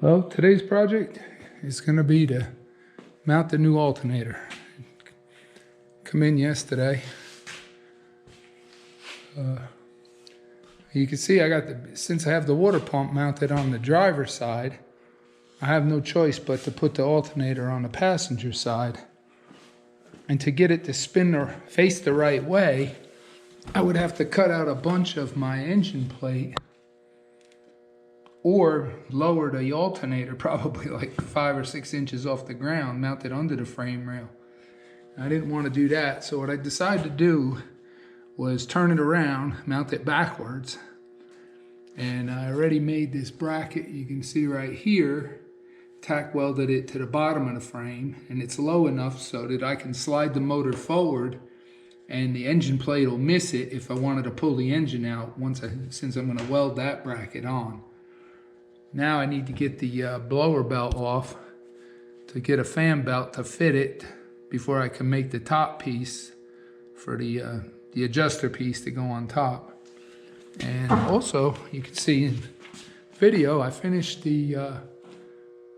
Well, today's project is going to be to mount the new alternator. Come in yesterday. You can see since I have the water pump mounted on the driver's side, I have no choice but to put the alternator on the passenger side. And to get it to spin or face the right way, I would have to cut out a bunch of my engine plate or lower the alternator probably like 5 or 6 inches off the ground, mount it under the frame rail. I didn't want to do that, so what I decided to do was turn it around, mount it backwards. And I already made this bracket, you can see right here, tack welded it to the bottom of the frame, and it's low enough so that I can slide the motor forward and the engine plate will miss it if I wanted to pull the engine out since I'm going to weld that bracket on. Now I need to get the blower belt off to get a fan belt to fit it before I can make the top piece for the adjuster piece to go on top. And also, you can see in video, I finished the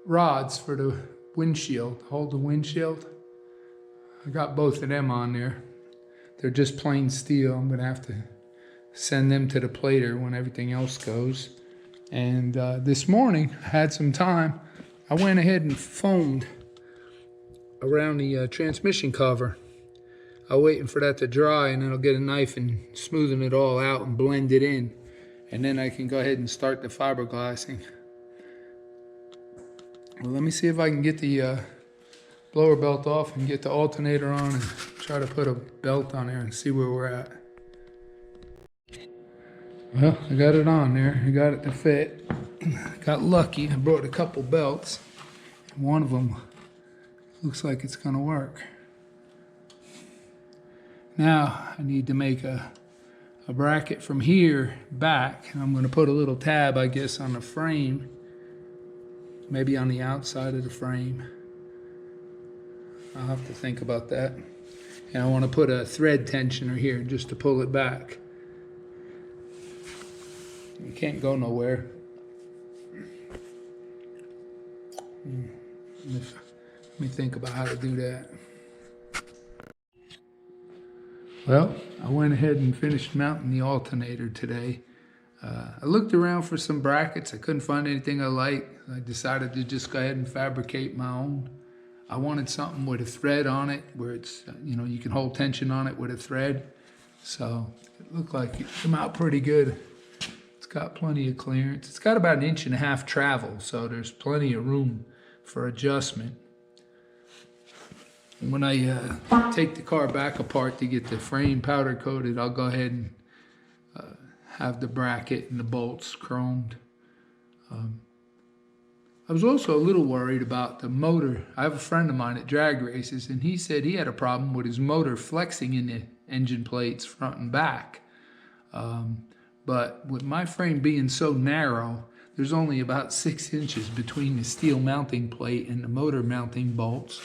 rods for the windshield, hold the windshield. I got both of them on there. They're just plain steel. I'm gonna have to send them to the plater when everything else goes. And this morning, I had some time. I went ahead and foamed around the transmission cover. I was waiting for that to dry, and then I'll get a knife and smoothen it all out and blend it in. And then I can go ahead and start the fiberglassing. Well, let me see if I can get the blower belt off and get the alternator on and try to put a belt on there and see where we're at. Well, I got it on there. I got it to fit. Got lucky. I brought a couple belts. One of them looks like it's going to work. Now I need to make a bracket from here back. I'm going to put a little tab, I guess, on the frame. Maybe on the outside of the frame. I'll have to think about that. And I want to put a thread tensioner here just to pull it back. You can't go nowhere. Let me think about how to do that. Well, I went ahead and finished mounting the alternator today. I looked around for some brackets. I couldn't find anything I liked. I decided to just go ahead and fabricate my own. I wanted something with a thread on it where it's, you can hold tension on it with a thread. So it looked like it came out pretty good. It's got plenty of clearance. It's got about 1.5 inches travel, so there's plenty of room for adjustment. And when I take the car back apart to get the frame powder coated, I'll go ahead and have the bracket and the bolts chromed. I was also a little worried about the motor. I have a friend of mine that drag races, and he said he had a problem with his motor flexing in the engine plates front and back. But with my frame being so narrow, there's only about 6 inches between the steel mounting plate and the motor mounting bolts.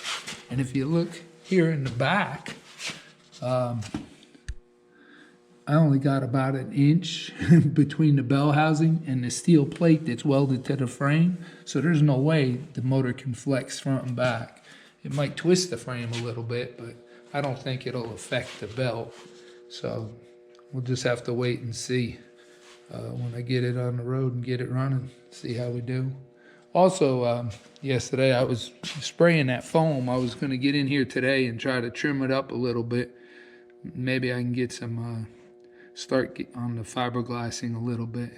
And if you look here in the back, I only got about 1 inch between the bell housing and the steel plate that's welded to the frame. So there's no way the motor can flex front and back. It might twist the frame a little bit, but I don't think it'll affect the belt. So we'll just have to wait and see when I get it on the road and get it running, see how we do. Also, yesterday I was spraying that foam. I was going to get in here today and try to trim it up a little bit. Maybe I can get some, start on the fiberglassing a little bit.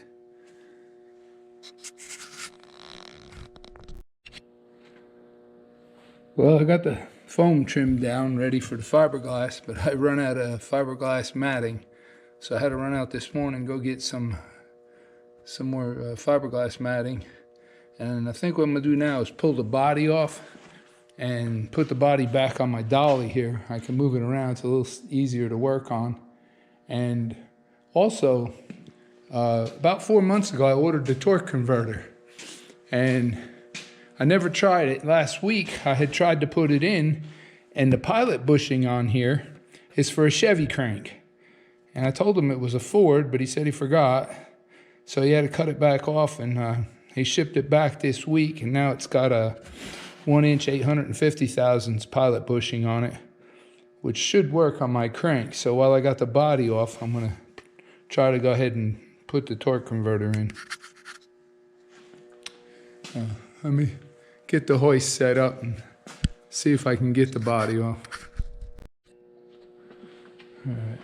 Well, I got the foam trimmed down, ready for the fiberglass, but I run out of fiberglass matting. So I had to run out this morning and go get some more fiberglass matting. And I think what I'm gonna do now is pull the body off and put the body back on my dolly here. I can move it around, it's a little easier to work on. And also, about 4 months ago, I ordered the torque converter. And I never tried it. Last week, I had tried to put it in, and the pilot bushing on here is for a Chevy crank. And I told him it was a Ford, but he said he forgot. So he had to cut it back off and he shipped it back this week, and now it's got a 1-inch 850 thousandths pilot bushing on it, which should work on my crank. So while I got the body off, I'm gonna try to go ahead and put the torque converter in. Let me get the hoist set up and see if I can get the body off. All right.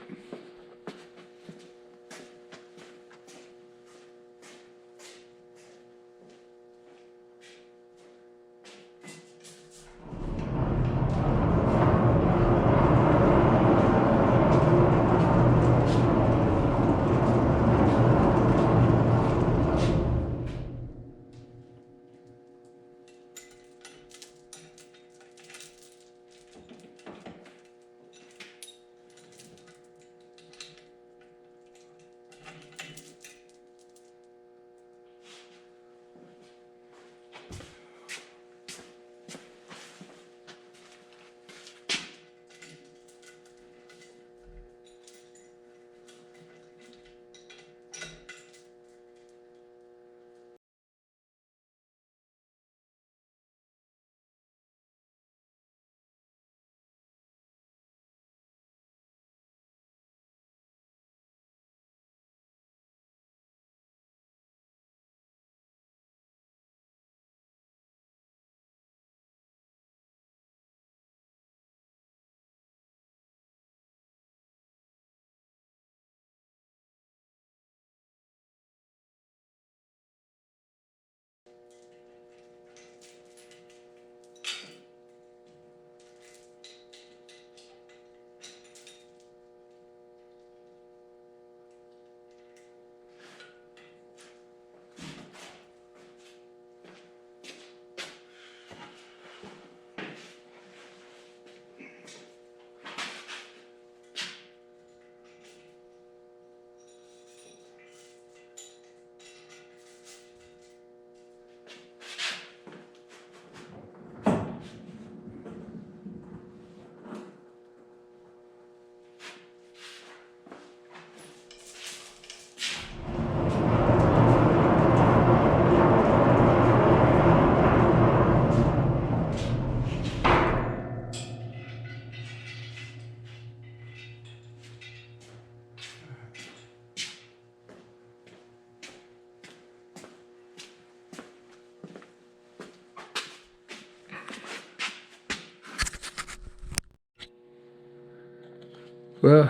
Well,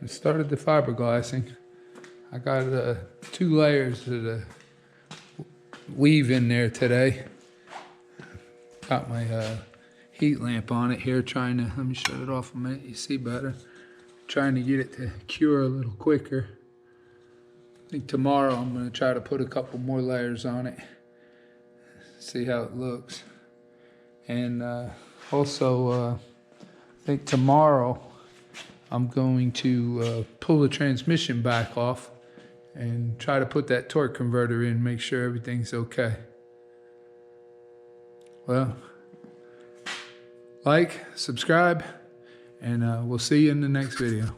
I started the fiberglassing. I got 2 layers of the weave in there today. Got my heat lamp on it here, trying to, let me shut it off a minute, you see better. Trying to get it to cure a little quicker. I think tomorrow I'm going to try to put a couple more layers on it, see how it looks. And also, I think tomorrow I'm going to pull the transmission back off and try to put that torque converter in, make sure everything's okay. Well, like, subscribe, and we'll see you in the next video.